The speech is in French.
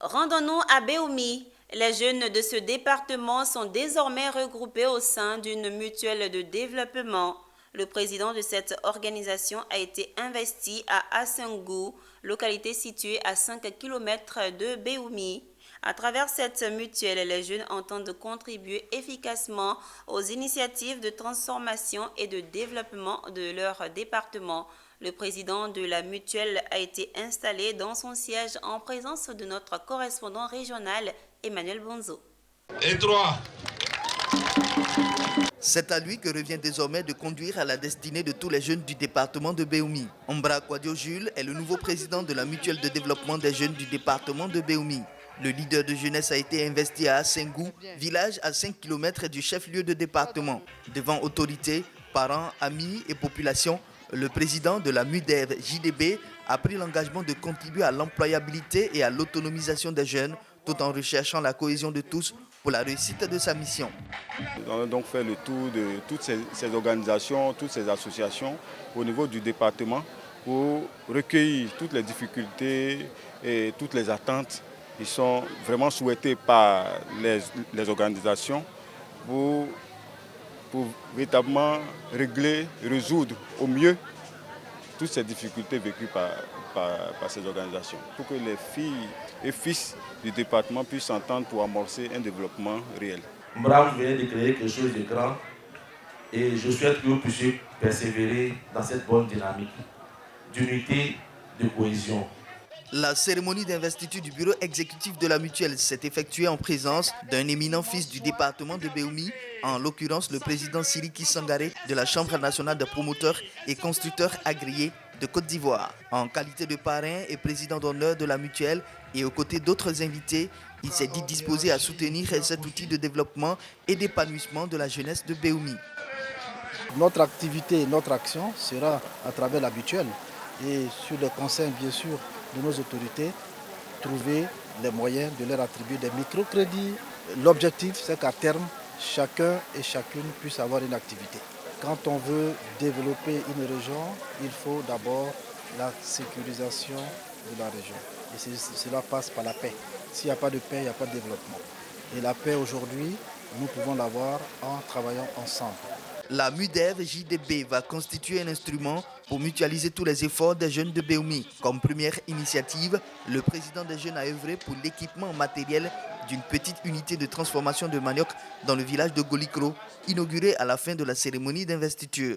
Rendons-nous à Béoumi. Les jeunes de ce département sont désormais regroupés au sein d'une mutuelle de développement. Le président de cette organisation a été investi à Assingou, localité située à 5 km de Béoumi. À travers cette mutuelle, les jeunes entendent contribuer efficacement aux initiatives de transformation et de développement de leur département. Le président de la mutuelle a été installé dans son siège en présence de notre correspondant régional, Emmanuel Bonzo. Et 3. C'est à lui que revient désormais de conduire à la destinée de tous les jeunes du département de Béoumi. Ombra Kwadio Jules est le nouveau président de la mutuelle de développement des jeunes du département de Béoumi. Le leader de jeunesse a été investi à Assingou, village à 5 km du chef-lieu de département. Devant autorités, parents, amis et population, le président de la MUDEV JDB a pris l'engagement de contribuer à l'employabilité et à l'autonomisation des jeunes tout en recherchant la cohésion de tous pour la réussite de sa mission. On a donc fait le tour de toutes ces organisations, toutes ces associations au niveau du département pour recueillir toutes les difficultés et toutes les attentes qui sont vraiment souhaitées par les organisations pour véritablement régler, résoudre au mieux toutes ces difficultés vécues par ces organisations, pour que les filles et fils du département puissent s'entendre pour amorcer un développement réel. Mbram vient de créer quelque chose de grand et je souhaite que vous puissiez persévérer dans cette bonne dynamique d'unité, de cohésion. La cérémonie d'investiture du bureau exécutif de la mutuelle s'est effectuée en présence d'un éminent fils du département de Béoumi, en l'occurrence le président Siriki Sangaré de la Chambre nationale des promoteurs et constructeurs agréés de Côte d'Ivoire. En qualité de parrain et président d'honneur de la mutuelle et aux côtés d'autres invités, il s'est dit disposé à soutenir cet outil de développement et d'épanouissement de la jeunesse de Béoumi. Notre activité, notre action sera à travers la mutuelle et sur le conseil bien sûr de nos autorités, trouver les moyens de leur attribuer des microcrédits. L'objectif, c'est qu'à terme, chacun et chacune puisse avoir une activité. Quand on veut développer une région, il faut d'abord la sécurisation de la région. Et cela passe par la paix. S'il n'y a pas de paix, il n'y a pas de développement. Et la paix aujourd'hui, nous pouvons l'avoir en travaillant ensemble. La MUDEV JDB va constituer un instrument pour mutualiser tous les efforts des jeunes de Béoumi. Comme première initiative, le président des jeunes a œuvré pour l'équipement matériel d'une petite unité de transformation de manioc dans le village de Golikro, inauguré à la fin de la cérémonie d'investiture.